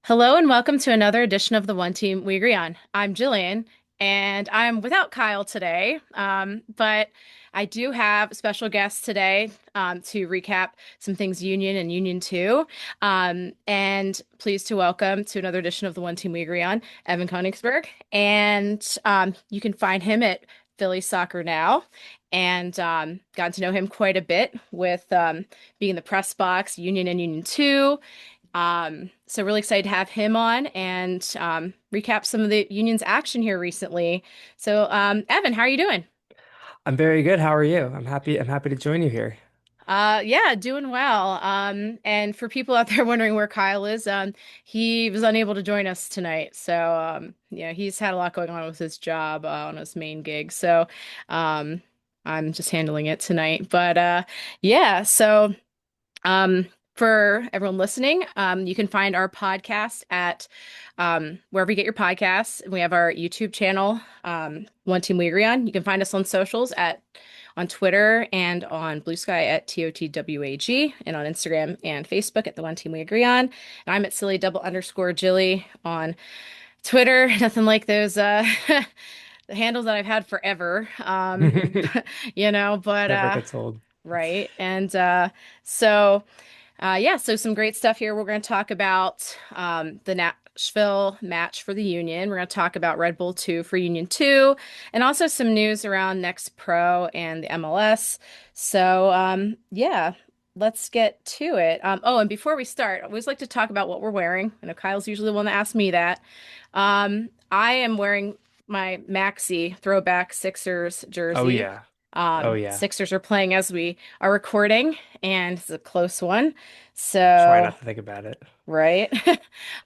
Hello and welcome to another edition of the One Team We Agree On. I'm Jillian and I'm without Kyle today, but I do have special guests today to recap some things Union and Union 2. And pleased to welcome to another edition of the One Team We Agree On, Evan Konigsberg. And you can find him at Philly Soccer Now and got to know him quite a bit with being in the press box, Union and Union 2. So really excited to have him on and recap some of the Union's action here recently. So, Evan, how are you doing? I'm very good. How are you? I'm happy to join you here. Yeah, doing well. And for people out there wondering where Kyle is, he was unable to join us tonight. So, yeah, he's had a lot going on with his job on his main gig. So, um, I'm just handling it tonight. But yeah, so. Um, for everyone listening, you can find our podcast at wherever you get your podcasts. We have our YouTube channel, One Team We Agree On. You can find us on socials at on Twitter and on Blue Sky at TOTWAG and on Instagram and Facebook at the One Team We Agree On. And I'm at silly double underscore Jilly on Twitter. Nothing like those the handles that I've had forever. But Never gets old. right. And so yeah, so some great stuff here. We're going to talk about the Nashville match for the Union. We're going to talk about Red Bull 2 for Union 2, and also some news around Next Pro and the MLS. So, yeah, let's get to it. Oh, and before we start, I always like to talk about what we're wearing. I know Kyle's usually the one that asks me that. I am wearing my Maxi throwback Sixers Oh jersey. yeah. Oh yeah. Sixers are playing as we are recording, and it's a close one. Try So, not to think about it. right.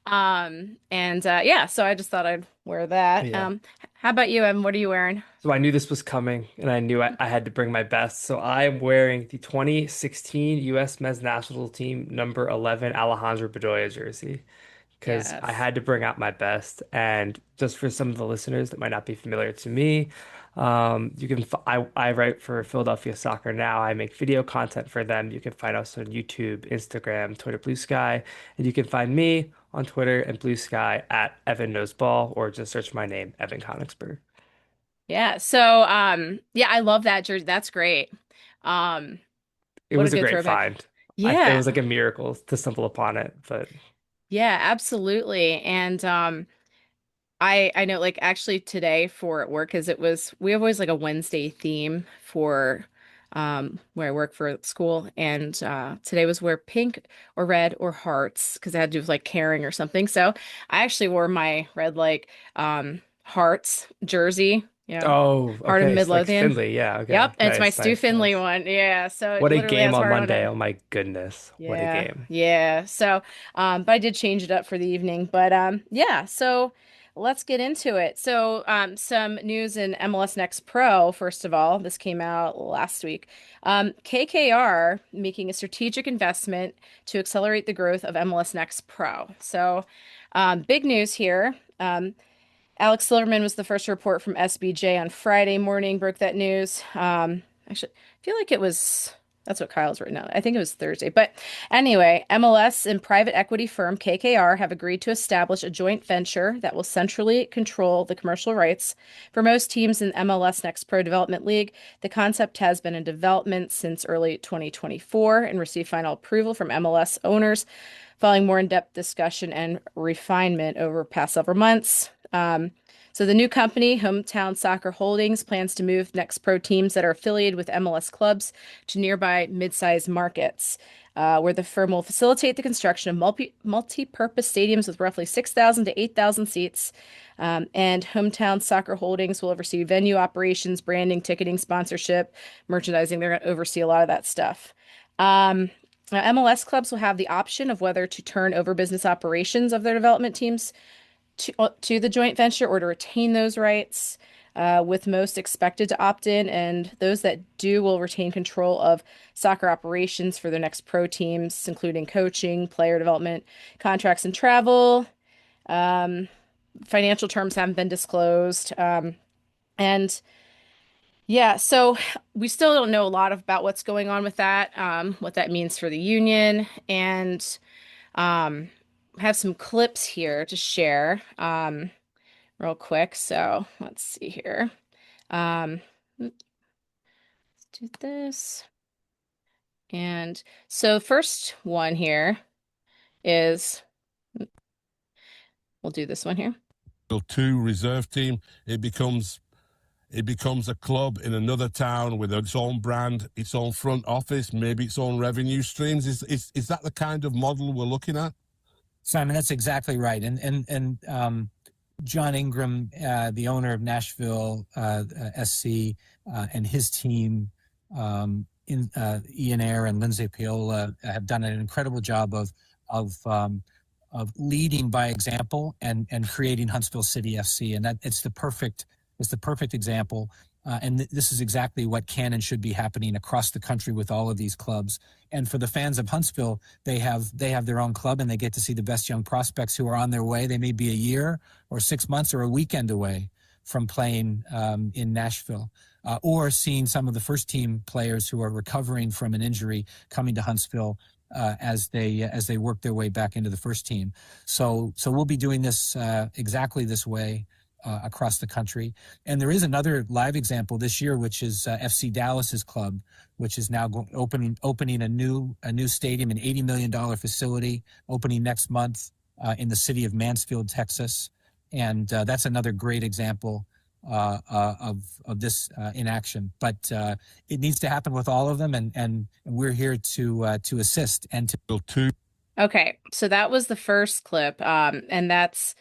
And yeah, so I just thought I'd wear that. Yeah. How about you, Evan? What are you wearing? So I knew this was coming and I knew I had to bring my best. So I'm wearing the 2016 U.S. Men's National Team number 11 Alejandro Bedoya jersey because I Yes. had to bring out my best. And just for some of the listeners that might not be familiar to me, I write for Philadelphia Soccer Now. I make video content for them. You can find us on YouTube, Instagram, Twitter, Blue Sky, and you can find me on Twitter and Blue Sky at Evan Knows Ball, or just search my name, Evan Konigsberg. Yeah. So, yeah, I love that jersey. That's great. Um, It what a was a good great throwback. find. It Yeah. was like a miracle to stumble upon it, but Yeah, absolutely. And I know like actually today for at work because it was we have always like a Wednesday theme for where I work for school and today was wear pink or red or hearts because it had to do with like caring or something. So I actually wore my red like hearts jersey, oh, Heart of okay. So like Midlothian. Finley, yeah, okay. Yep, and it's my Nice, Stu nice, Finley nice. one. Yeah, so it What a literally game has on heart on Monday. it. Oh my goodness. What a Yeah, game. yeah. So, but I did change it up for the evening. But yeah. So let's get into it. So, some news in MLS Next Pro. First of all, this came out last week. KKR making a strategic investment to accelerate the growth of MLS Next Pro. So, big news here. Alex Silverman was the first to report from SBJ on Friday morning, broke that news. Actually, I feel like it was that's what Kyle's written out. I think it was Thursday. But anyway, MLS and private equity firm KKR have agreed to establish a joint venture that will centrally control the commercial rights for most teams in MLS Next Pro Development League. The concept has been in development since early 2024 and received final approval from MLS owners following more in-depth discussion and refinement over past several months. So the new company, Hometown Soccer Holdings, plans to move Next Pro teams that are affiliated with MLS clubs to nearby mid-sized markets, where the firm will facilitate the construction of multi-purpose stadiums with roughly 6,000 to 8,000 seats. And Hometown Soccer Holdings will oversee venue operations, branding, ticketing, sponsorship, merchandising. They're going to oversee a lot of that stuff. Now, MLS clubs will have the option of whether to turn over business operations of their development teams to the joint venture or to retain those rights, with most expected to opt in, and those that do will retain control of soccer operations for their next pro teams, including coaching, player development, contracts, and travel. Um, Financial terms haven't been disclosed. And yeah, so we still don't know a lot about what's going on with that, what that means for the union, and um, have some clips here to share real quick. So let's see here. Let's do this. And so first one here is we'll do this one here. Two reserve team, it becomes a club in another town with its own brand, its own front office, maybe its own revenue streams. Is that the kind of model we're looking at? Simon, that's exactly right. And John Ingram, the owner of Nashville SC, and his team, Ian Ayre and Lindsay Piola, have done an incredible job of leading by example and creating Huntsville City FC, and that it's the perfect example. And this is exactly what can and should be happening across the country with all of these clubs. And for the fans of Huntsville, they have their own club, and they get to see the best young prospects who are on their way. They may be a year or 6 months or a weekend away from playing in Nashville, or seeing some of the first team players who are recovering from an injury coming to Huntsville as they work their way back into the first team. So we'll be doing this exactly this way across the country. And there is another live example this year, which is FC Dallas's club, which is now opening a new stadium, an $80 million facility, opening next month in the city of Mansfield, Texas. And that's another great example of this in action. But it needs to happen with all of them, and we're here to assist and to build two. Okay, so that was the first clip, and that's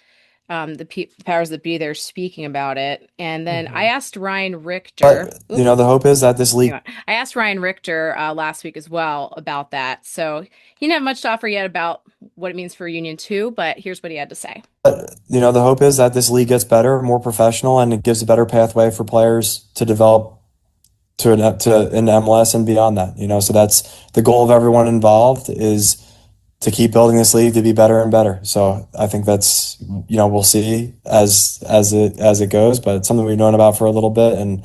the powers that be there speaking about it. And then I asked Ryan Richter. But the hope is that this league. I asked Ryan Richter last week as well about that. So he didn't have much to offer yet about what it means for Union 2, but here's what he had to say. But the hope is that this league gets better, more professional, and it gives a better pathway for players to develop to an MLS and beyond that. So that's the goal of everyone involved, is to keep building this league to be better and better. So I think that's, we'll see as it goes, but it's something we've known about for a little bit, and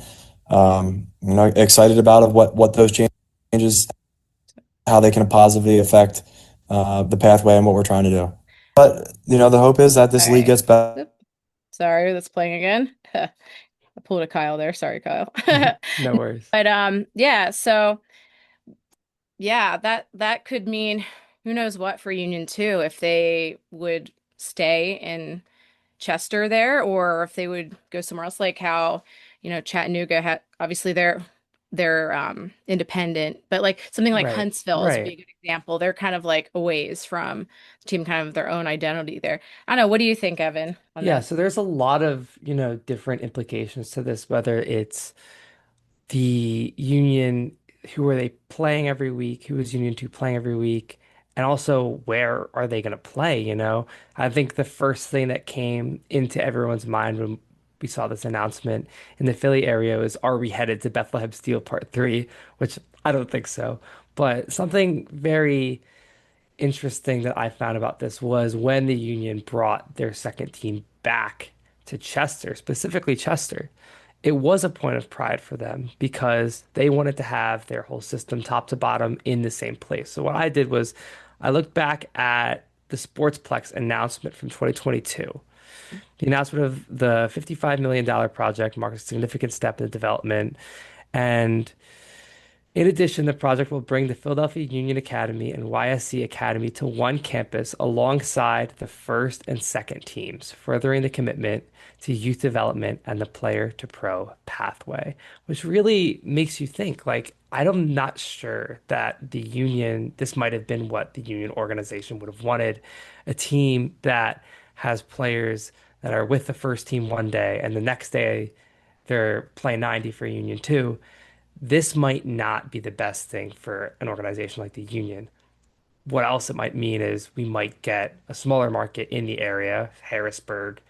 excited about what those changes, how they can positively affect the pathway and what we're trying to do. But the hope is that this league gets better. Sorry, that's playing again. I pulled a Kyle there. Sorry, Kyle. No worries. But yeah, so yeah, that could mean who knows what for Union 2, if they would stay in Chester there, or if they would go somewhere else, like how, Chattanooga had, obviously they're independent, but like something like Huntsville is a good example. They're kind of like a ways from the team, kind of their own identity there. I don't know. What do you think, Evan, on Yeah, that? so there's a lot of, different implications to this, whether it's the Union, who are they playing every week? Who is Union 2 playing every week? And also, where are they going to play? I think the first thing that came into everyone's mind when we saw this announcement in the Philly area was, are we headed to Bethlehem Steel Part 3? Which I don't think so. But something very interesting that I found about this was when the Union brought their second team back to Chester, specifically Chester. It was a point of pride for them because they wanted to have their whole system top to bottom in the same place. So what I did was I looked back at the Sportsplex announcement from 2022. The announcement of the $55 million project marks a significant step in the development. And in addition, the project will bring the Philadelphia Union Academy and YSC Academy to one campus alongside the first and second teams, furthering the commitment to youth development and the player to pro pathway, which really makes you think, like, I'm not sure that the Union, this might have been what the Union organization would have wanted, a team that has players that are with the first team one day and the next day they're playing 90 for Union 2. This might not be the best thing for an organization like the Union. What else it might mean is we might get a smaller market in the area, Harrisburg,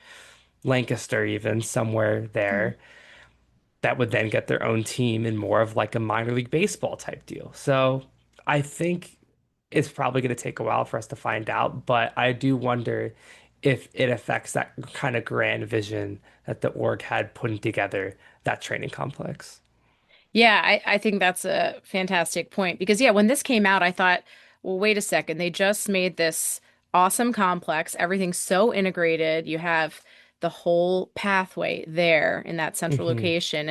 Lancaster, even somewhere there, that would then get their own team in more of like a minor league baseball type deal. So I think it's probably going to take a while for us to find out, but I do wonder if it affects that kind of grand vision that the org had putting together that training complex. Yeah, I think that's a fantastic point because, yeah, when this came out, I thought, well, wait a second. They just made this awesome complex. Everything's so integrated. You have the whole pathway there in that central Hmm. location.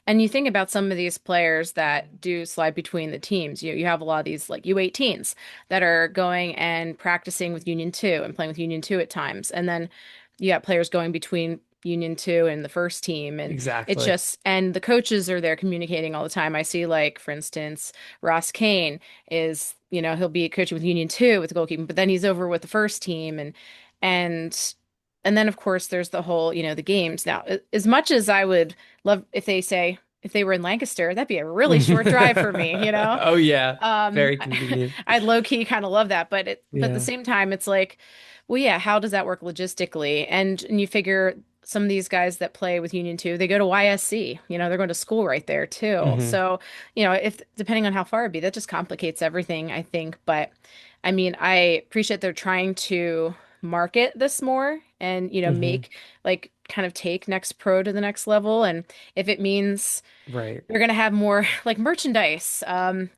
And you think about some of these players that do slide between the teams. You have a lot of these like U18s that are going and practicing with Union 2 and playing with Union 2 at times. And then you got players going between Union 2 and the first team. And it's Exactly. just, and the coaches are there communicating all the time. I see, like, for instance, Ross Kane is, he'll be coaching with Union 2 with the goalkeeping, but then he's over with the first team. And and then of course there's the whole, the games. Now, as much as I would love if they were in Lancaster, that'd be a really short drive for me, you know? Oh yeah, very I, convenient. I low key kind of love that, but at the Yeah. same time, it's like, well, yeah, how does that work logistically? And you figure some of these guys that play with Union 2, they go to YSC, they're going to school right there too. Hmm. So, if depending on how far it'd be, that just complicates everything, I think. But I mean, I appreciate they're trying to market this more and, Hmm. make, like, kind of take Next Pro to the next level. And if it means Right. they're going to have more like merchandise, sell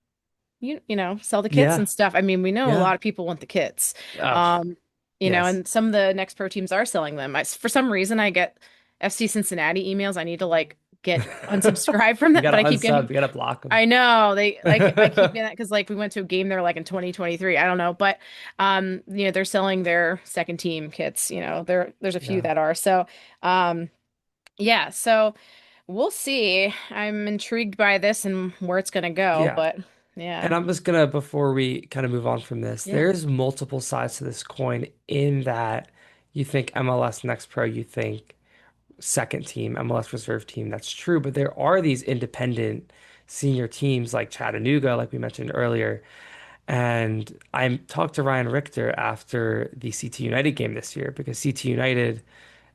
the kits Yeah. and stuff. I mean, we know a Yeah. lot of people want the kits. Oh, Um, yes. and some of the Next Pro teams are selling them. For some reason, I get FC Cincinnati emails. I need to, like, get unsubscribed from You that, but gotta I keep unsub, getting. you gotta block them. I know they like I keep getting that because, like, we went to a game there like in 2023. I don't know, but they're selling their second team kits. There's a few Yeah. that are. So, um, yeah. So we'll see. I'm intrigued by this and where it's gonna go, Yeah. but yeah. And I'm just gonna, before we kind of move on from this, Yeah. there's multiple sides to this coin in that you think MLS Next Pro, you think second team, MLS reserve team. That's true, but there are these independent senior teams like Chattanooga, like we mentioned earlier. And I talked to Ryan Richter after the CT United game this year because CT United,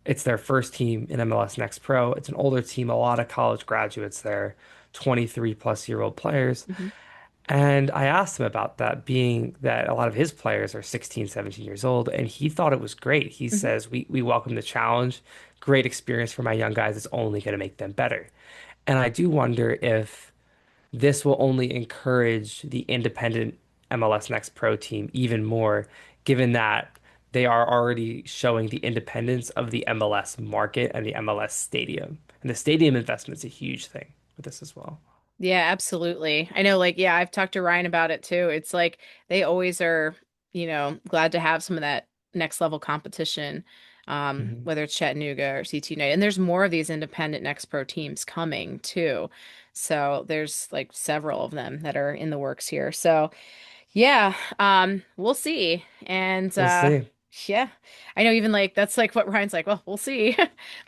it's their first team in MLS Next Pro. It's an older team, a lot of college graduates there, 23 plus year old players. Hmm. And I asked him about that, being that a lot of his players are 16, 17 years old, and he thought it was great. He Hmm. says, we welcome the challenge. Great experience for my young guys. It's only going to make them better. And I do wonder if this will only encourage the independent MLS Next Pro team even more, given that they are already showing the independence of the MLS market and the MLS stadium. And the stadium investment's a huge thing with this as well. Yeah, absolutely. I know, like, yeah, I've talked to Ryan about it too. It's like they always are, glad to have some of that next level competition, Hmm. whether it's Chattanooga or CT United. And there's more of these independent Next Pro teams coming too. So there's like several of them that are in the works here. So yeah, we'll see. And We'll see. yeah, I know, even like that's like what Ryan's like, well, we'll see.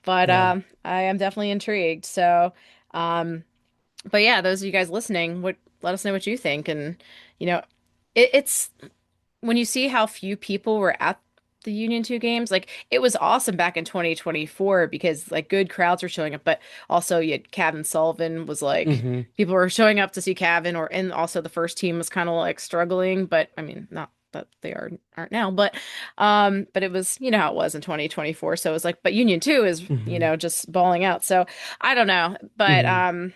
But Yeah. I am definitely intrigued. So um but yeah, those of you guys listening, what let us know what you think. And you know, it's when you see how few people were at the Union 2 games, like, it was awesome back in 2024 because, like, good crowds were showing up, but also you had Kevin Sullivan was like, Hmm. people were showing up to see Kevin, and also the first team was kind of like struggling, but I mean, not that they aren't now, but it was, how it was in 2024. So it was like, but Union 2 is, Hmm. just balling out. So I don't know, but Hmm.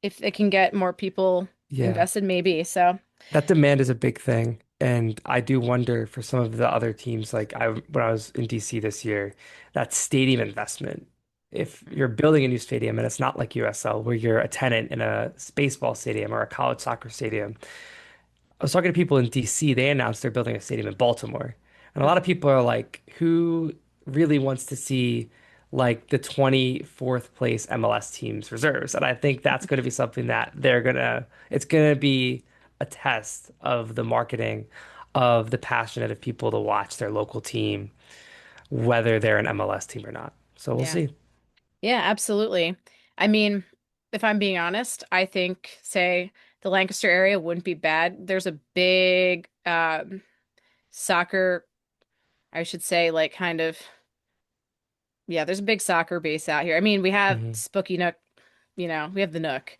if it can get more people Yeah. invested, maybe. So That demand is a big thing. And I do wonder for some of the other teams, like when I was in DC this year, that stadium investment. If you're building a new stadium and it's not like USL where you're a tenant in a baseball stadium or a college soccer stadium, I was talking to people in DC. They announced they're building a stadium in Baltimore. And a lot of people are like, who really wants to see like the 24th place MLS team's reserves? And I think that's going to be something that it's going to be a test of the marketing of the passionate of people to watch their local team, whether they're an MLS team or not. So we'll yeah. see. Yeah, absolutely. I mean, if I'm being honest, I think, say, the Lancaster area wouldn't be bad. There's a big soccer, I should say, like, kind of, yeah, there's a big soccer base out here. I mean, we have Hmm. Spooky Nook, we have the Nook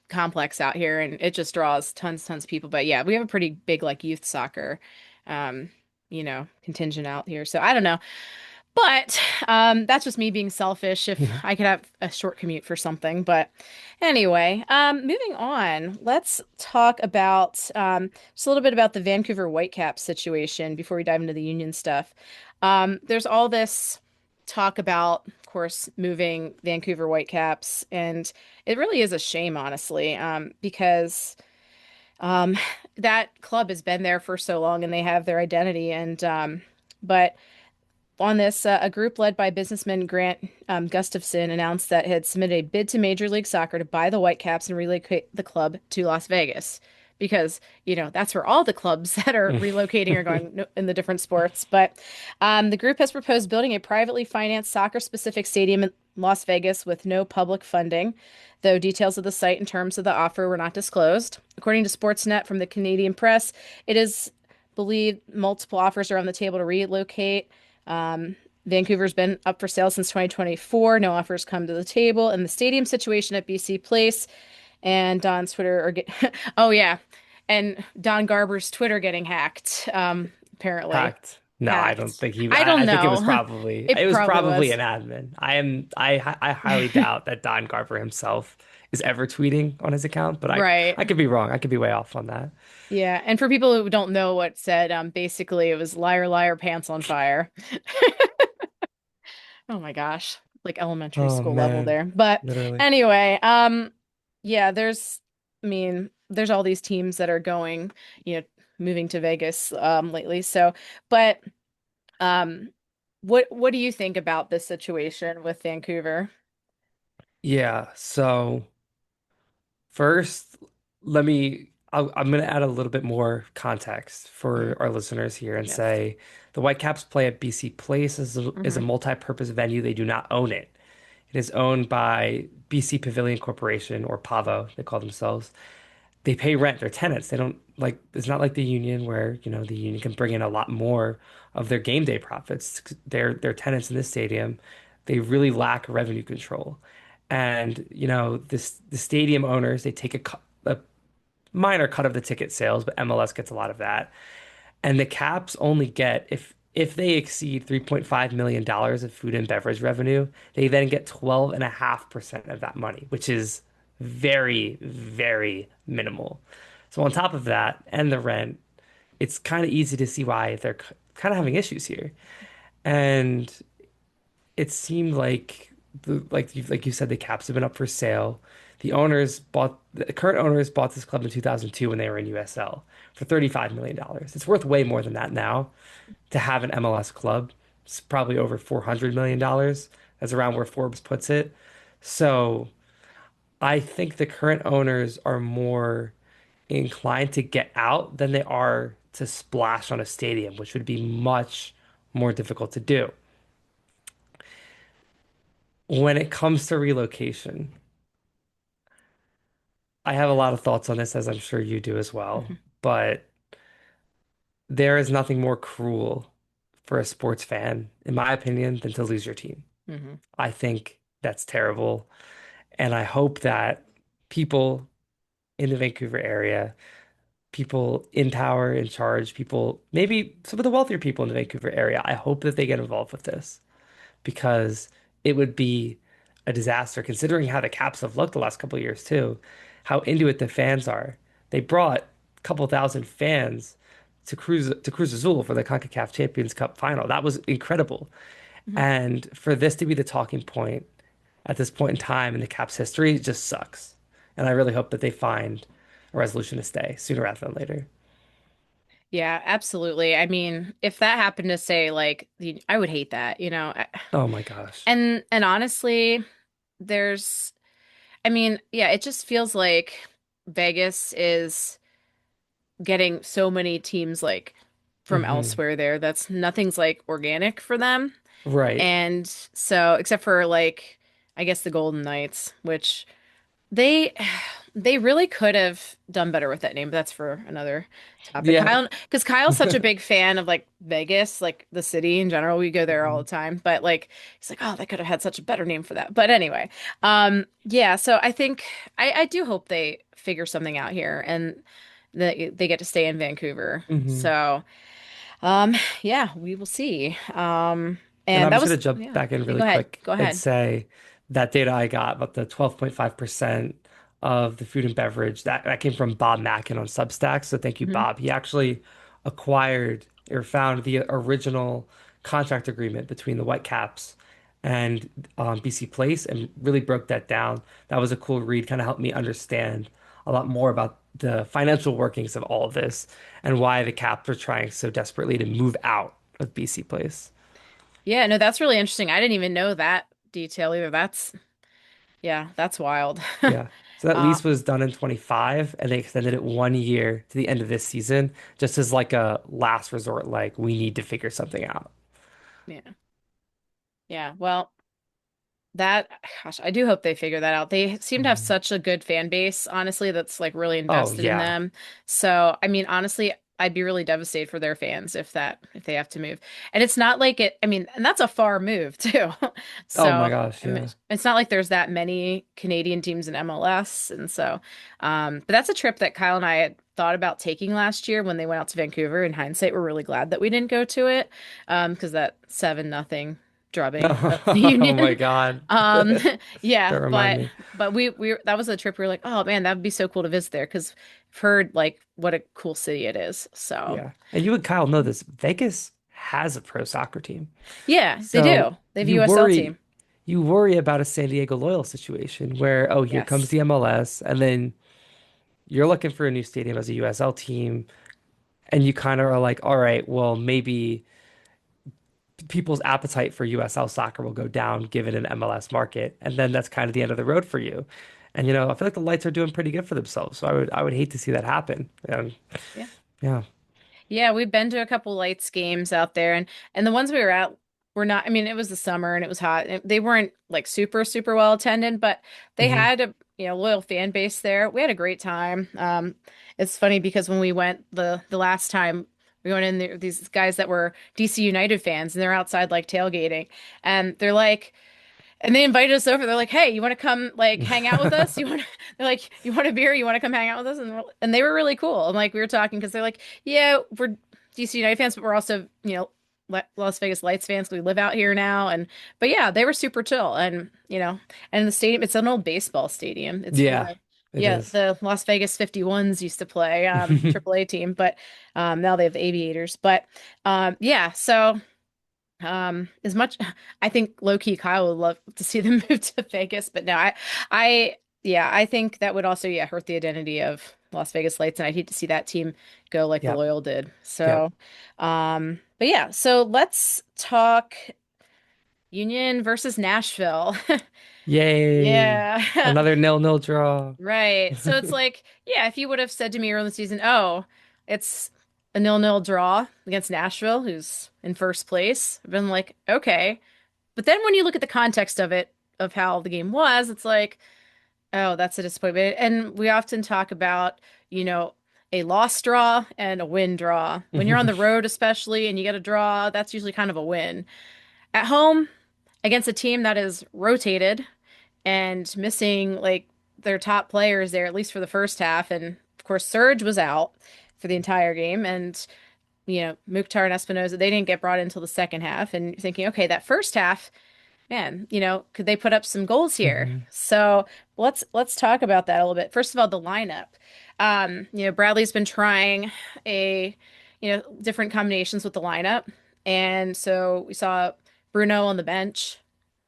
complex out here, and it just draws tons of people. But yeah, we have a pretty big, like, youth soccer contingent out here. So I don't know. But that's just me being selfish if I could have a short commute for something. But anyway, moving on, let's talk about just a little bit about the Vancouver Whitecaps situation before we dive into the Union stuff. There's all this talk about, of course, moving Vancouver Whitecaps, and it really is a shame, honestly, because um, that club has been there for so long and they have their identity. And but on this, a group led by businessman Grant Gustafson announced that it had submitted a bid to Major League Soccer to buy the Whitecaps and relocate the club to Las Vegas. Because, that's where all the clubs that are relocating are going in the different sports. But the group has proposed building a privately financed soccer-specific stadium in Las Vegas with no public funding, though details of the site and terms of the offer were not disclosed. According to Sportsnet from the Canadian Press, it is believed multiple offers are on the table to relocate. Vancouver's been up for sale since 2024. No offers come to the table. And the stadium situation at BC Place and Don's Twitter are oh yeah, and Don Garber's Twitter getting hacked. Apparently Hacked. No, I don't hacked. think he. I I don't think it was know. probably It probably an was. admin. I highly doubt that Don Garber himself is ever tweeting on his account, but Right. I could be wrong. I could be way off on that. Yeah. And for people who don't know what it said, basically it was liar, liar, pants on fire. Oh my gosh. Like elementary Oh school level man, there. But literally. anyway, yeah, I mean, there's all these teams that are going, you know, moving to Vegas lately. So, but um what do you think about this situation with Vancouver? Yeah. So first, I'm going to add a little bit more context Mm, for our listeners here and yes. say the Whitecaps play at BC Place is a Hmm. multi-purpose venue. They do not own it. It is owned by BC Pavilion Corporation or PAVO, they call themselves. They pay rent, they're tenants. They don't like, it's not like the union where, the union can bring in a lot more of their game day profits. They're tenants in this stadium. They really lack revenue control. And, the stadium owners, they take a minor cut of the ticket sales, but MLS gets a lot of that. And the Caps only get if they exceed $3.5 million of food and beverage revenue, they then get 12.5% of that money, which is very, very minimal. So on top of that and the rent, it's kind of easy to see why they're kind of having issues here. And it seemed like like you said, the Caps have been up for sale. The current owners bought this club in 2002 when they were in USL for $35 million. It's worth way more than that now to have an MLS club. It's probably over $400 million. That's around where Forbes puts it. So I think the current owners are more inclined to get out than they are to splash on a stadium, which would be much more difficult to do. When it comes to relocation, I have a lot of thoughts on this, as I'm sure you do as well. Hmm. But there is nothing more cruel for a sports fan, in my opinion, than to lose your team. Hmm. I think that's terrible. And I hope that people in the Vancouver area, people in power, in charge, people, maybe some of the wealthier people in the Vancouver area, I hope that they get involved with this because it would be a disaster considering how the Caps have looked the last couple of years too, how into it the fans are. They brought a couple thousand fans to Cruz Azul for the CONCACAF Champions Cup final. That was incredible. Hmm. And for this to be the talking point at this point in time in the Caps history, it just sucks. And I really hope that they find a resolution to stay sooner rather than later. Yeah, absolutely. I mean, if that happened to say like I would hate that, Oh my gosh. And honestly, there's I mean, yeah, it just feels like Vegas is getting so many teams like from Hmm. elsewhere there that's nothing's like organic for them. Right. And so except for like I guess the Golden Knights, which they they really could have done better with that name, but that's for another topic. Yeah. Because Kyle's such a big fan of like Vegas, like the city in general. We go there all the Mhm. time, but like he's like, oh, they could have had such a better name for that. But anyway, yeah. So I think I do hope they figure something out here and that they get to stay in Vancouver. Hmm. So yeah, we will see. And And I'm that just was, going to jump yeah. back in Yeah, really go ahead. quick Go and ahead. say that data I got about the 12.5% of the food and beverage that came from Bob Mackin on Substack. So thank you, Hmm. Bob. He actually acquired or found the original contract agreement between the Whitecaps and BC Place and really broke that down. That was a cool read, kind of helped me understand a lot more about the financial workings of all of this and why the Caps are trying so desperately to move out of BC Place. Yeah, no, that's really interesting. I didn't even know that detail either. Yeah, that's wild. Yeah. So that Uh, lease was done in 25 and they extended it 1 year to the end of this season, just as like a last resort, like we need to figure something out. yeah. Yeah. Well, that, gosh, I do hope they figure that out. They seem to have Mhm. such a good fan base, honestly, that's like really Oh invested in yeah. them. So, I mean, honestly, I'd be really devastated for their fans if they have to move. And it's not like I mean, and that's a far move too. Oh my So, gosh, I mean, yeah. it's not like there's that many Canadian teams in MLS. And so, but that's a trip that Kyle and I had thought about taking last year when they went out to Vancouver. In hindsight, we're really glad that we didn't go to it. Because that 7-0 drubbing of the Oh my Union. God. Um, yeah, Don't remind me. but we that was a trip we were like, oh man, that would be so cool to visit there because I've heard like what a cool city it is. So Yeah. And you and Kyle know this. Vegas has a pro soccer team. yeah, they So do. They have a USL team. you worry about a San Diego Loyal situation where, oh, here comes Yes. the MLS, and then you're looking for a new stadium as a USL team, and you kind of are like, all right, well, maybe people's appetite for USL soccer will go down given an MLS market, and then that's kind of the end of the road for you. And I feel like the Lights are doing pretty good for themselves, so I would hate to see that happen. Yeah. Yeah. Yeah, we've been to a couple lights games out there and the ones we were at were not, I mean, it was the summer and it was hot. They weren't like super well attended, but they Hmm. had a, loyal fan base there. We had a great time. It's funny because when we went the last time we went in there, these guys that were DC United fans and they're outside like tailgating and they're like and they invited us over. They're like, "Hey, you want to come like hang out with us? You want?" They're like, "You want a beer? You want to come hang out with us?" And they were really cool. And like we were talking because they're like, "Yeah, we're DC United fans, but we're also Las Vegas Lights fans. We live out here now." And but yeah, they were super chill. And and the stadium, it's an old baseball stadium. It's where Yeah, the it yeah is. the Las Vegas 51s used to play AAA team, but now they have the Aviators. But yeah, so. As much I think low key Kyle would love to see them move to Vegas, but no, yeah, I think that would also hurt the identity of Las Vegas Lights, and I'd hate to see that team go like the Yep. Loyal did. Yep. So, but yeah, so let's talk Union versus Nashville. Yay. Yeah. Another nil-nil draw. Right. So it's like, yeah, if you would have said to me early in the season, oh, it's a 0-0 draw against Nashville, who's in first place, I've been like, okay. But then when you look at the context of it, of how the game was, it's like, oh, that's a disappointment. And we often talk about, you know, a loss draw and a win draw. When you're on the road, especially, and you get a draw, that's usually kind of a win. At home, against a team that is rotated and missing like their top players there, at least for the first half. And of course, Surge was out for the entire game. And, Mukhtar and Espinoza, they didn't get brought in until the second half. And you're thinking, okay, that first half, man, could they put up some goals here? Mhm. So let's talk about that a little bit. First of all, the lineup. Bradley's been trying a, different combinations with the lineup. And so we saw Bruno on the bench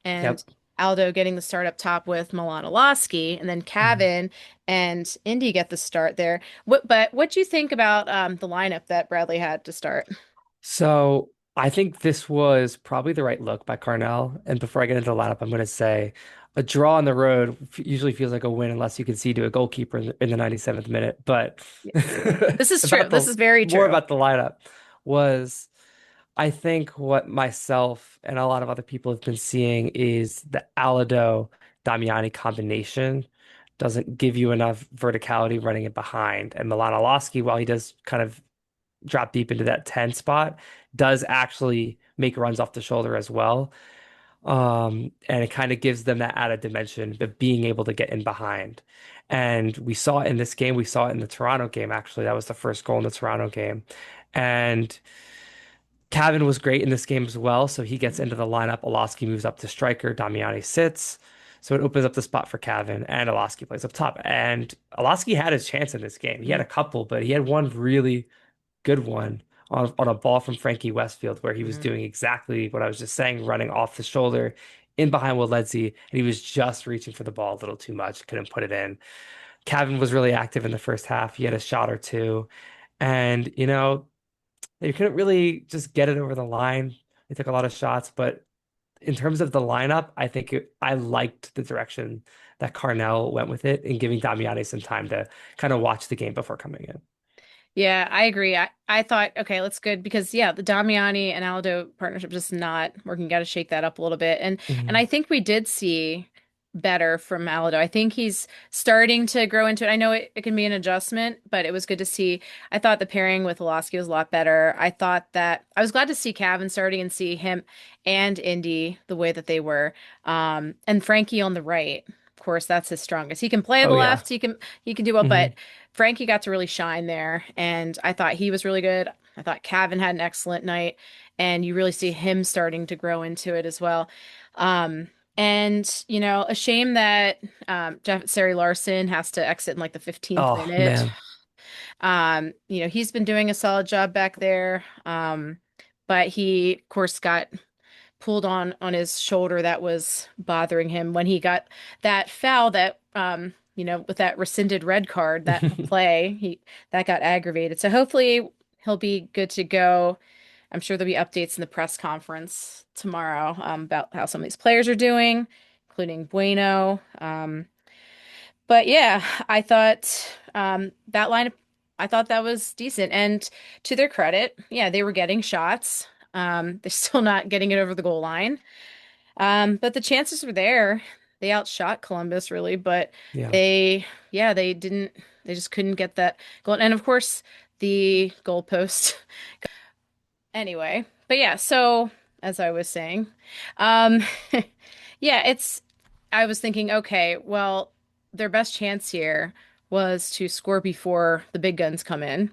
and Yep. Aldo getting the start up top with Milan, and then Mhm. Cavan and Indy get the start there. What do you think about the lineup that Bradley had to start? So I think this was probably the right look by Carnell. And before I get into the lineup, I'm going to say a draw on the road usually feels like a win unless you can see to a goalkeeper in the 97th minute. But This is true. about This the is very more true. about the lineup was I think what myself and a lot of other people have been seeing is the Alado Damiani combination doesn't give you enough verticality running it behind. And Milanolowski, while he does kind of drop deep into that 10 spot, does actually make runs off the shoulder as well. And it kind of gives them that added dimension of being able to get in behind. And we saw it in this game. We saw it in the Toronto game, actually. That was the first goal in the Toronto game. And Cavan was great in this game as well, so he gets into the lineup. Olaski moves up to striker. Damiani sits. So it opens up the spot for Cavan, and Olaski plays up top. And Olaski had his chance in this game. He had a couple, but he had one really good one on a ball from Frankie Westfield where he was Mhm. doing exactly what I was just saying, running off the shoulder in behind Woledzi, and he was just reaching for the ball a little too much, couldn't put it in. Cavan was really active in the first half. He had a shot or two, and they couldn't really just get it over the line. They took a lot of shots, but in terms of the lineup, I liked the direction that Carnell went with it and giving Damiani some time to kind of watch the game before coming in. Yeah, I agree. I thought, okay, that's good because yeah, the Damiani and Aldo partnership just not working. Got to shake that up a little bit. And Mhm. I think we did see better from Aldo. I think he's starting to grow into it. I know it can be an adjustment, but it was good to see. I thought the pairing with Woloski was a lot better. I thought that I was glad to see Cavan starting and see him and Indy the way that they were. And Frankie on the right. Of course, that's his strongest. He can play the Oh yeah. left. He can do well, but hmm Frankie got to really shine there, and I thought he was really good. I thought Cavan had an excellent night, and you really see him starting to grow into it as well. And a shame that Jeff Sari Larson has to exit in like the 15th Oh minute. man. He's been doing a solid job back there. But he, of course, got pulled on his shoulder that was bothering him when he got that foul that with that rescinded red card that play he that got aggravated. So hopefully he'll be good to go. I'm sure there'll be updates in the press conference tomorrow about how some of these players are doing, including Bueno. But yeah, I thought that lineup, I thought that was decent. And to their credit, yeah, they were getting shots. They're still not getting it over the goal line. But the chances were there. They outshot Columbus really, but Yeah. they, yeah, they just couldn't get that goal. And of course, the goalpost. Anyway, but yeah, so as I was saying, um, yeah, I was thinking, okay, well, their best chance here was to score before the big guns come in,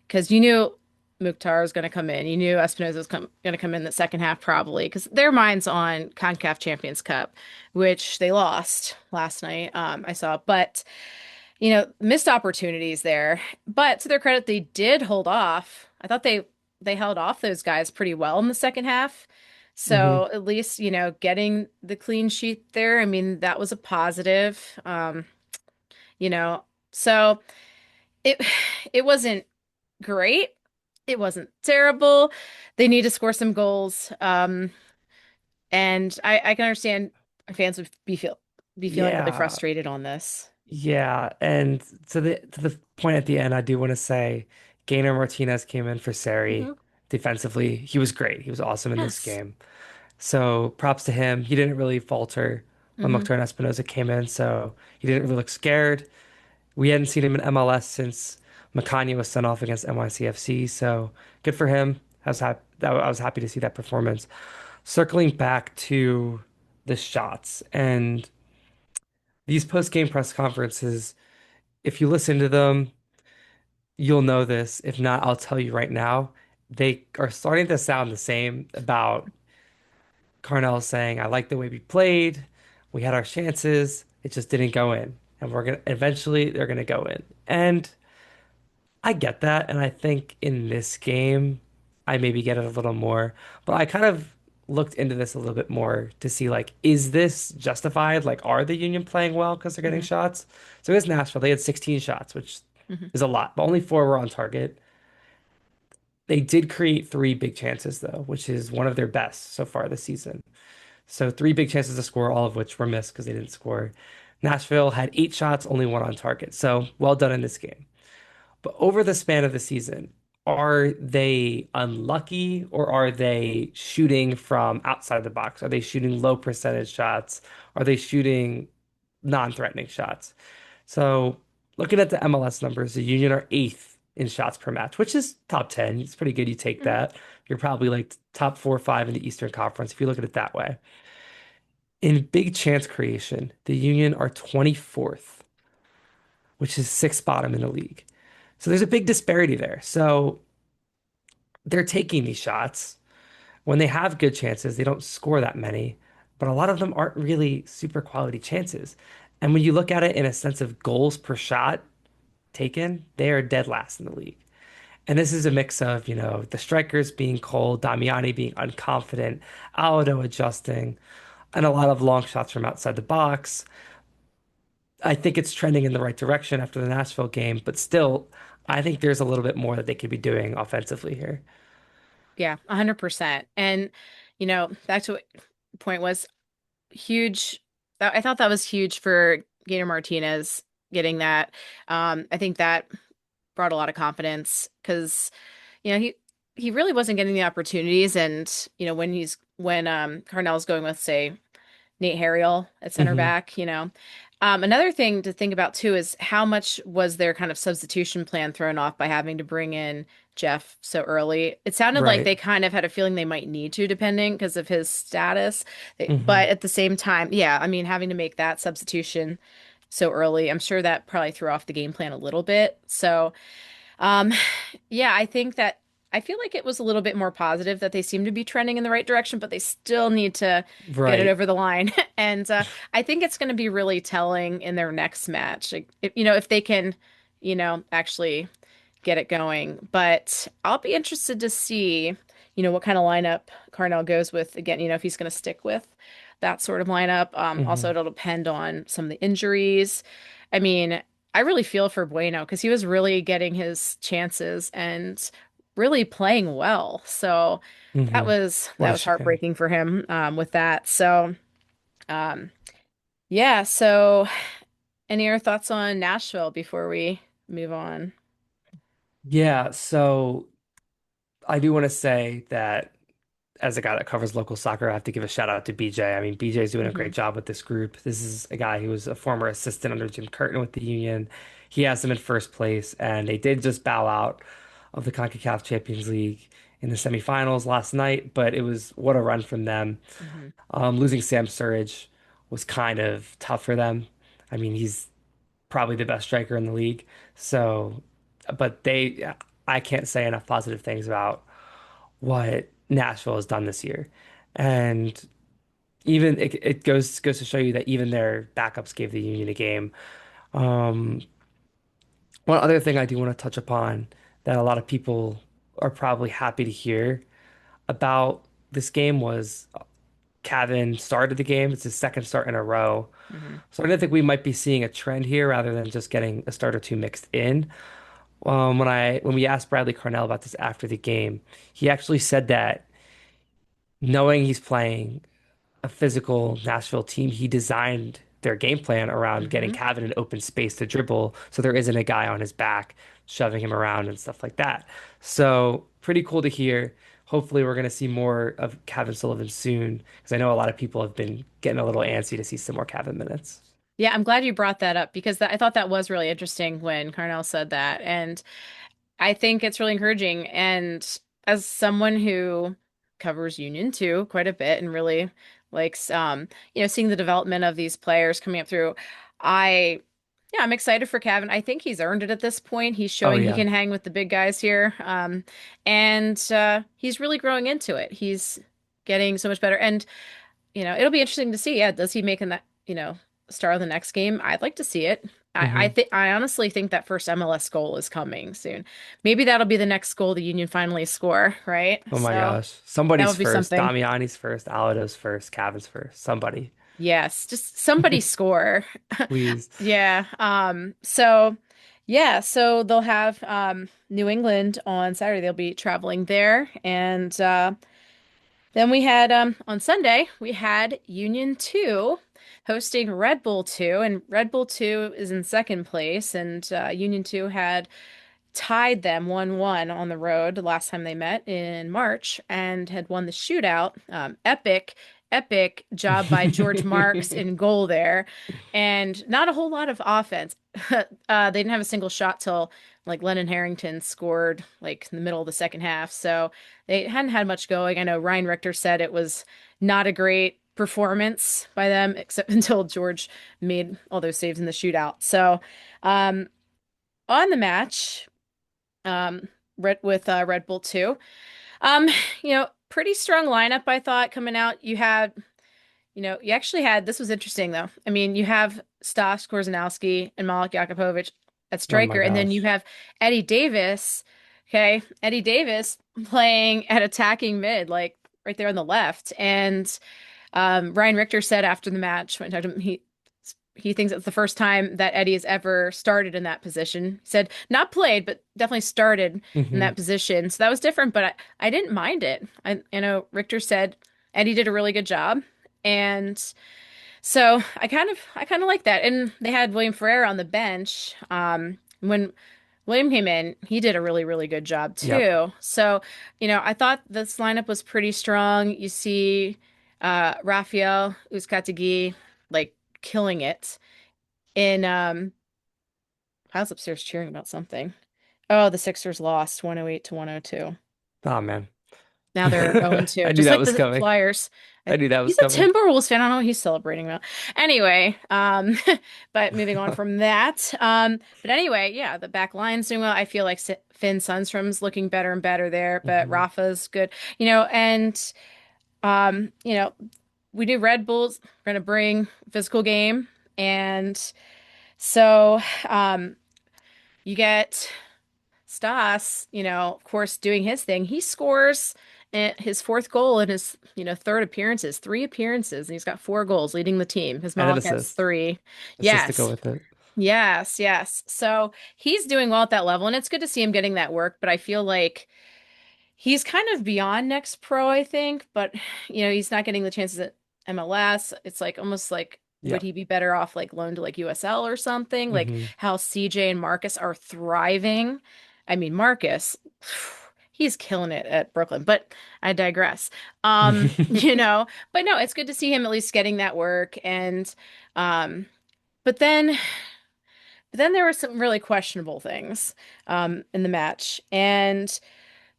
because you knew Mukhtar was going to come in. You knew Espinoza was going to come in the second half probably, because their mind's on CONCACAF Champions Cup, which they lost last night. I saw, but missed opportunities there. But to their credit, they did hold off. I thought they held off those guys pretty well in the second half. hmm So at least, getting the clean sheet there, I mean, that was a positive. You know, so it it wasn't great. It wasn't terrible. They need to score some goals. And I can understand fans would be feeling really Yeah. frustrated on this. Yeah. And to the point at the end, I do want to say Gainer Martinez came in for Sari Mhm. defensively. He was great. He was awesome in this Yes. game. So props to him. He didn't really falter when hmm Mokhtar Espinoza came in, so he didn't really look scared. We hadn't seen him in MLS since Makanya was sent off against NYCFC, so good for him. I was happy to see that performance. Circling back to the shots and these post-game press conferences, if you listen to them, you'll know this. If not, I'll tell you right now. They are starting to sound the same about Carnell saying, I like the way we played. We had our chances. It just didn't go in. And eventually they're gonna go in. And I get that. And I think in this game, I maybe get it a little more. But I kind of looked into this a little bit more to see like, is this justified? Like, are the Union playing well because they're getting hmm shots? So it was Nashville. They had 16 shots, which hmm is a lot, but only four were on target. They did create three big chances though, which is one of their best so far this season. So three big chances to score, all of which were missed because they didn't score. Nashville had eight shots, only one on target. So well done in this game. But over the span of the season, are they unlucky or are they shooting from outside the box? Are they shooting low percentage shots? Are they shooting non-threatening shots? So looking at the MLS numbers, the Union are eighth in shots per match, which is top 10. It's pretty good. You take hmm that. You're probably like top four or five in the Eastern Conference if you look at it that way. In big chance creation, the Union are 24th, which is sixth bottom in the league. So there's a big disparity there. So they're taking these shots. When they have good chances, they don't score that many, but a lot of them aren't really super quality chances. And when you look at it in a sense of goals per shot taken, they are dead last in the league. And this is a mix of, the strikers being cold, Damiani being unconfident, Aldo adjusting, and a lot of long shots from outside the box. I think it's trending in the right direction after the Nashville game, but still, I think there's a little bit more that they could be doing offensively here. Yeah, 100%. And, back to what the point was huge. I thought that was huge for Gator Martinez getting that. I think that brought a lot of confidence because, he really wasn't getting the opportunities. And, when Carnell's going with, say, Nate Harriel at center Hmm. back, Another thing to think about too is how much was their kind of substitution plan thrown off by having to bring in Jeff so early. It sounded like Right. they kind of had a feeling they might need to, depending because of his status. Hmm. But at the same time, yeah, I mean, having to make that substitution so early, I'm sure that probably threw off the game plan a little bit. So, um, yeah, I feel like it was a little bit more positive that they seem to be trending in the right direction, but they still need to get it Right. over the line. And I think it's going to be really telling in their next match, like, if they can, actually get it going. But I'll be interested to see, what kind of lineup Carnell goes with again, if he's going to stick with that sort of lineup. Also, Hmm. it'll depend on some of the injuries. I mean, I really feel for Bueno because he was really getting his chances and really playing well. So that Hmm. was What that a was shame. heartbreaking for him with that. So um, yeah. So any other thoughts on Nashville before we move on? Yeah, so I do want to say that as a guy that covers local soccer, I have to give a shout out to BJ. I mean, BJ is doing a Hmm. great job with this group. This is a guy who was a former assistant under Jim Curtin with the Union. He has them in first place, and they did just bow out of the CONCACAF Champions League in the semifinals last night, but it was what a run from them. Hmm. Losing Sam Surridge was kind of tough for them. I mean, he's probably the best striker in the league. So, but I can't say enough positive things about what Nashville has done this year. And even it goes to show you that even their backups gave the Union a game. Um, One other thing I do want to touch upon that a lot of people are probably happy to hear about this game was Cavan started the game. It's his second start in a row. Hmm. So I think we might be seeing a trend here rather than just getting a start or two mixed in. When we asked Bradley Cornell about this after the game, he actually said that knowing he's playing a physical Nashville team, he designed their game plan around getting Hmm. Cavan an open space to dribble so there isn't a guy on his back shoving him around and stuff like that. So pretty cool to hear. Hopefully we're going to see more of Cavan Sullivan soon because I know a lot of people have been getting a little antsy to see some more Cavan minutes. Yeah, I'm glad you brought that up because I thought that was really interesting when Carnell said that. And I think it's really encouraging. And as someone who covers Union too quite a bit and really likes seeing the development of these players coming up through, I yeah, I'm excited for Kevin. I think he's earned it at this point. He's Oh showing he yeah. can hang with the big guys here. And he's really growing into it. He's getting so much better. And it'll be interesting to see. Yeah, does he make that, star of the next game? I'd like to see it. I Hmm. think I honestly think that first MLS goal is coming soon. Maybe that'll be the next goal the Union finally score, right? Oh my So gosh. that Somebody's would be first. something. Damiani's first. Alado's first. Cavan's first. Somebody. Yes, just somebody score. Please. Yeah. So yeah, so they'll have New England on Saturday. They'll be traveling there and then we had on Sunday, we had Union 2 hosting Red Bull 2, and Red Bull 2 is in second place, and Union 2 had tied them 1-1 on the road the last time they met in March and had won the shootout. Epic job by George Marks in goal there, and not a whole lot of offense. They didn't have a single shot till like Lennon Harrington scored like in the middle of the second half, so they hadn't had much going. I know Ryan Richter said it was not a great performance by them, except until George made all those saves in the shootout. So, on the match. Red Bull too. Um, pretty strong lineup I thought coming out. You actually had this was interesting though. I mean, you have Stas Korzeniowski and Malik Jakupovic at Oh my striker, and then you gosh. have Eddie Davis. Okay, Eddie Davis playing at attacking mid, like right there on the left. And Ryan Richter said after the match when I talked to him, he thinks it's the first time that Eddie has ever started in that position. He said not played, but definitely started in Hmm. that position. So that was different, but I didn't mind it. I know Richter said Eddie did a really good job. And so I kind of like that. And they had William Ferreira on the bench. When William came in, he did a really, really good job Yep. too. So, I thought this lineup was pretty strong. You see Rafael Uzcategui like killing it in I was upstairs cheering about something. Oh, the Sixers lost 108 to 102. Oh man. Now they're 0-2, I knew just that like was the coming. Flyers. I knew that was He's a coming. Timberwolves fan. I don't know what he's celebrating about. Anyway, but moving on from that. But anyway, yeah, the back line's doing well. I feel like Finn Sundstrom's looking better and better there, but Hmm. Rafa's good. And um, you know, we do Red Bulls. We're gonna bring physical game, and so you get Stas, of course, doing his thing. He scores his fourth goal in his, third appearances, three appearances, and he's got four goals leading the team. His And an Malik has assist. three. Assist to go Yes. with it. Yes, yes. So he's doing well at that level, and it's good to see him getting that work, but I feel like he's kind of beyond next pro, I think, but he's not getting the chances at MLS. It's like almost like would Yep. he be better off like loaned to like USL or something? Like Hmm. how CJ and Marcus are thriving. I mean, Marcus, he's killing it at Brooklyn, but I digress. But no, it's good to see him at least getting that work and um but then there were some really questionable things in the match. And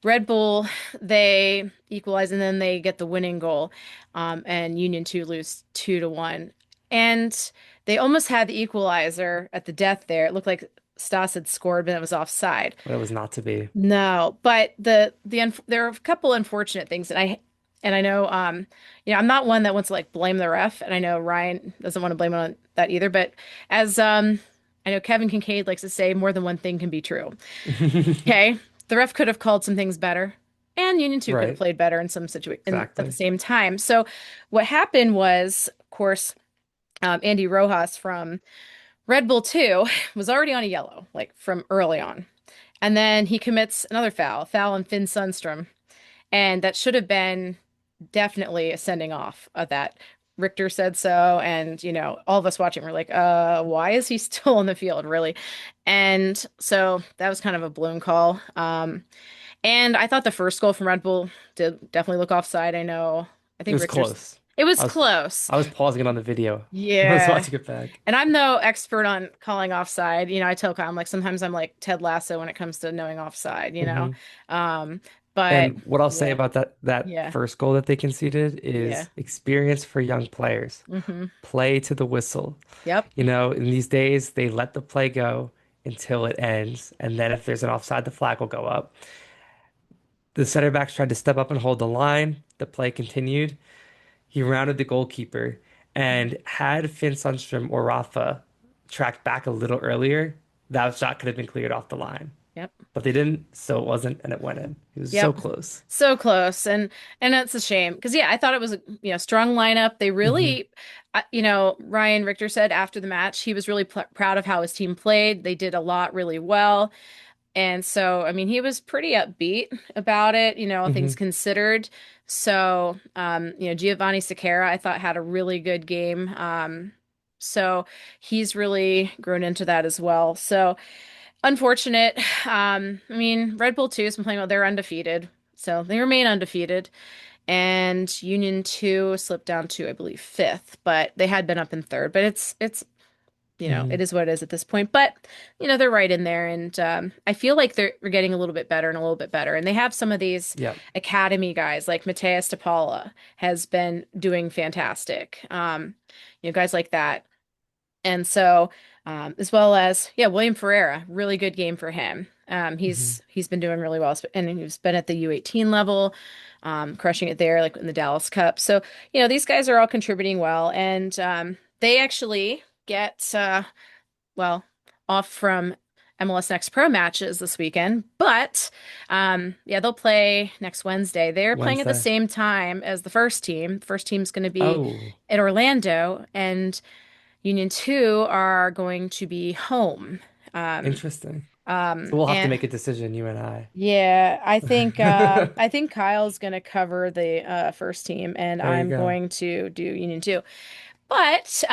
Red Bull, they equalize and then they get the winning goal. And Union 2 lose 2-1. And they almost had the equalizer at the death there. It looked like Stas had scored, but it was offside. But it was not to be. No, but there are a couple unfortunate things, and I know I'm not one that wants to like blame the ref, and I know Ryan doesn't want to blame it on that either. But as I know Kevin Kincaid likes to say, more than one thing can be true. Okay, the ref could have called some things better, and Union 2 could have Right. played better in some situation at the Exactly. same time. So what happened was, of course, Andy Rojas from Red Bull 2 was already on a yellow, like from early on. And then he commits another foul on Finn Sundstrom. And that should have been definitely a sending off of that. Richter said so. And, all of us watching were like, why is he still on the field, really? And so that was kind of a blown call. And I thought the first goal from Red Bull did definitely look offside. I know. I It think was Richter's. close. It was I was close. I was pausing it on the video. I was Yeah. watching it back. And I'm no expert on calling offside. I tell Kyle, I'm like, sometimes I'm like Ted Lasso when it comes to knowing offside. Hmm. Um, but And what I'll say yeah, about that yeah, first goal that they conceded yeah. is experience for young players. Hmm. Play to the whistle. Yep. In these days, they let the play go until it ends, and then if there's an offside, the flag will go up. The center backs tried to step up and hold the line. The play continued. He rounded the goalkeeper, and had Finn Sundstrom or Rafa tracked back a little earlier, that shot could have been cleared off the line. Yep. But they didn't, so it wasn't, and it went in. It was so Yep. close. So close. And that's a shame because yeah, I thought it was a strong lineup. They Hmm. really Ryan Richter said after the match he was really proud of how his team played. They did a lot really well. And so, I mean, he was pretty upbeat about it, all things Hmm. considered. So, Giovanni Sequeira, I thought had a really good game. So he's really grown into that as well. So unfortunate. I mean, Red Bull 2 has been playing well. They're undefeated. So they remain undefeated. And Union 2 slipped down to, I believe, fifth, but they had been up in third. But it's Hmm. it is what it is at this point. But, they're right in there. And I feel like they're getting a little bit better and a little bit better. And they have some of these Yep. academy guys, like Mateus DePaula has been doing fantastic. Guys like that. And so, as well as, yeah, William Ferreira, really good game for him. Hmm. He's been doing really well, and he's been at the U18 level, crushing it there, like in the Dallas Cup. So, these guys are all contributing well, and they actually get well off from MLS Next Pro matches this weekend, but yeah, they'll play next Wednesday. They're playing at the Wednesday. same time as the first team. The first team's going to be Oh, in Orlando, and Union 2 are going to be home. Um, interesting. So we'll have to and make a decision, you and I. yeah, I think Kyle's going to cover the first team, and There you I'm go. going to do Union 2. But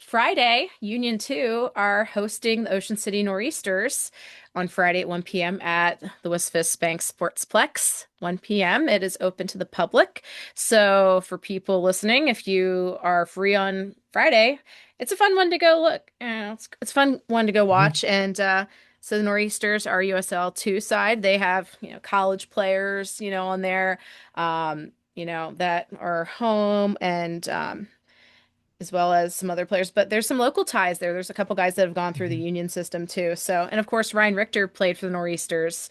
Friday, Union 2 are hosting the Ocean City Nor'easters on Friday at 1 p.m. at the Wisfis Bank Sportsplex. 1 p.m. It is open to the public. So for people listening, if you are free on Friday, it's a fun one to go look. It's a fun one to go Mhm. watch. And so the Nor'easters are USL 2 side. They have, college players, on there, that are home and as well as some other players. But there's some local ties there. There's a couple guys that have gone through the Mhm. union system too. So, and of course, Ryan Richter played for the Nor'easters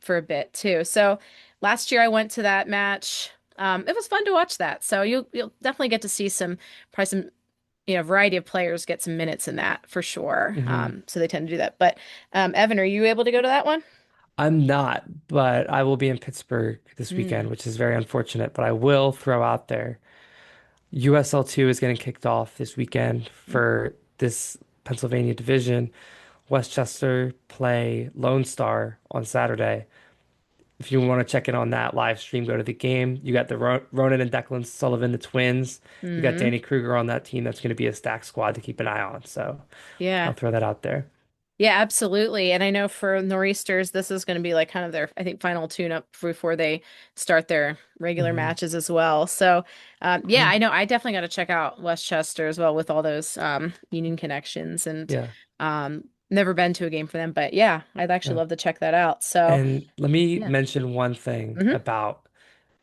for a bit too. So last year I went to that match. It was fun to watch that. So you'll definitely get to see probably some variety of players get some minutes in that for sure. Mhm. So they tend to do that. But Evan, are you able to go to that one? I'm not, but I will be in Pittsburgh this Mm, weekend, which is very unfortunate. But I will throw out there USL 2 is getting kicked off this weekend mm, for this Pennsylvania division. Westchester play Lone Star on Saturday. If you want to check in on that live stream, go to the game. You got the Ronan and Declan Sullivan, the twins. You got mm. Danny Kruger on that team. That's going to be a stack squad to keep an eye on. So Yeah. I'll throw that out there. Yeah, absolutely. And I know for Nor'easters, this is going to be like kind of their, I think, final tune-up before they start their regular Hmm. matches as well. So, yeah, Cool. I know I definitely got to check out Westchester as well with all those union connections and Yeah. never been to a game for them, but yeah, I'd actually Yeah. love to check that out. So, And let me yeah. mention one thing Hmm. about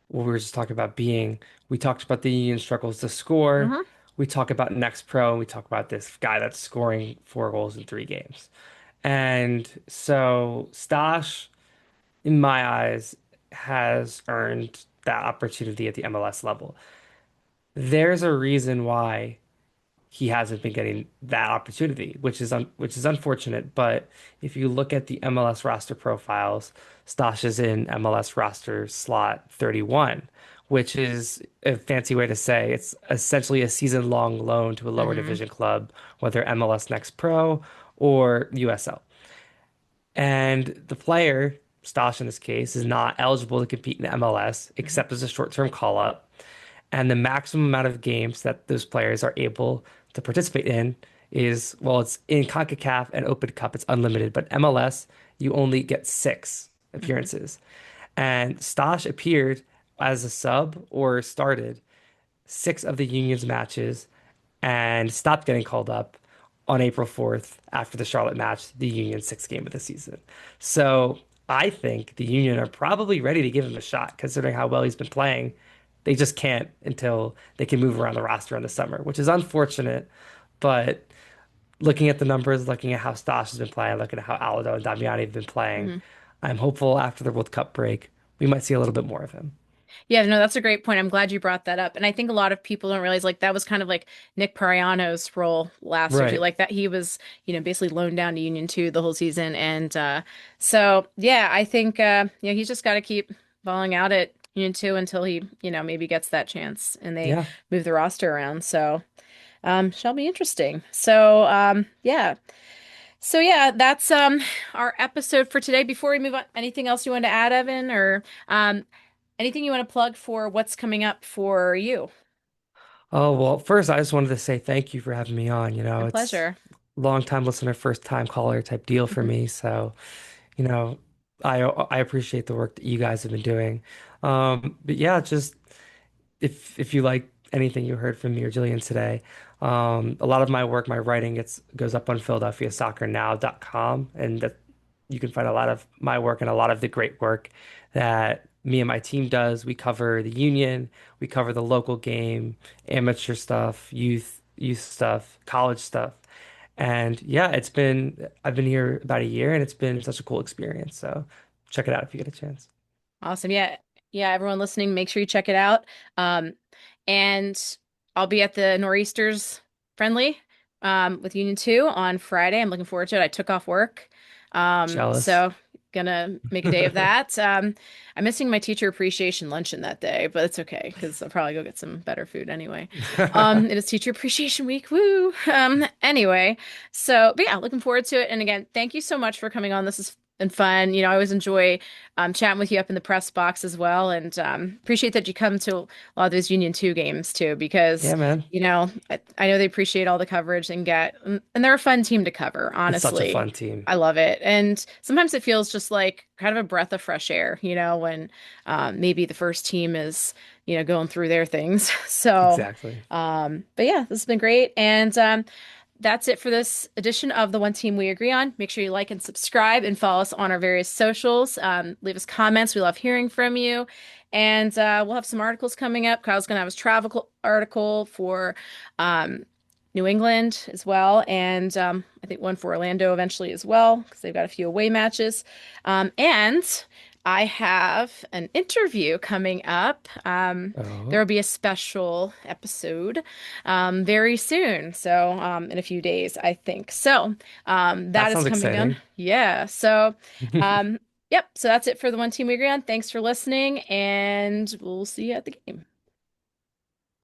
what we were just talking about being. We talked about the Union struggles to score. Hmm. We talk about Next Pro, and we talk about this guy that's scoring 4 goals in 3 games. And so Stash, in my eyes, has earned that opportunity at the MLS level. There's a reason why he hasn't been getting that opportunity, which is unfortunate. But if you look at the MLS roster profiles, Stosh is in MLS roster slot 31, which is a fancy way to say it's essentially a season-long loan to a lower Hmm. division club, whether MLS Next Pro or USL. And the player, Stosh in this case, is not eligible to compete in MLS Hmm. except as a short-term call-up. And the maximum amount of games that those players are able to participate in is, well, it's in CONCACAF and Open Cup, it's unlimited, but MLS, you only get 6 appearances. And Stosh appeared as a sub or started 6 of the Union's matches and stopped getting called up on April 4th after the Charlotte match, the Union's 6th game of the season. So I think the Union are probably ready to give him a shot, considering how well he's been playing. They just can't until they can move around the roster in the summer, which is unfortunate. But looking at the numbers, looking at how Stosh has been playing, looking at how Aldo and Damiani have been playing, Hmm. I'm hopeful after the World Cup break, we might see a little bit more of him. Yeah, no, that's a great point. I'm glad you brought that up. And I think a lot of people don't realize like that was kind of like Nick Pariano's role last year too. Right. Like that he was, basically loaned down to Union 2 the whole season. And so yeah, I think he's just gotta keep balling out at Union 2 until he, maybe gets that chance and they Yeah. move the roster around. So shall be interesting. So yeah. So yeah, that's our episode for today. Before we move on, anything else you want to add, Evan, or anything you want to plug for what's coming up for you? Oh, well, first, I just wanted to say thank you for having me on. My It's pleasure. long time listener, first time caller type deal for Mhm. me. So, you know, I appreciate the work that you guys have been doing. But yeah, just if you like anything you heard from me or Jillian today, a lot of my work, my writing, goes up on PhiladelphiaSoccerNow.com, and that you can find a lot of my work and a lot of the great work that me and my team does. We cover the union, we cover the local game, amateur stuff, youth stuff, college stuff. And yeah, I've been here about a year and it's been such a cool experience. So check it out if you get a chance. Awesome. Yeah. Yeah, everyone listening, make sure you check it out. And I'll be at the Nor'easters friendly with Union 2 on Friday. I'm looking forward to it. I took off work. Jealous. So gonna make a day of that. I'm missing my teacher appreciation luncheon that day, but it's okay because I'll probably go get some better food anyway. It is teacher appreciation week. Woo. Anyway, so but yeah, looking forward to it. And again, thank you so much for coming on. This is been fun. I always enjoy chatting with you up in the press box as well, and appreciate that you come to a lot of those Union 2 games too, because Yeah, man. I know they appreciate all the coverage and and they're a fun team to cover, It's such a honestly. fun team. I love it. And sometimes it feels just like kind of a breath of fresh air, when maybe the first team is, going through their things. So, Exactly. but yeah, this has been great. And that's it for this edition of the One Team We Agree On. Make sure you like and subscribe and follow us on our various socials. Leave us comments. We love hearing from you. And we'll have some articles coming up. Kyle's going to have his travel article for um, New England as well. And I think one for Orlando eventually as well, because they've got a few away matches. And I have an interview coming up. There Oh, will be a special episode very soon. So, in a few days, I think. So, that that is sounds coming down. exciting. Yeah. So, yep. So that's it for the One Team We Agree On. Thanks for listening, and we'll see you at the game.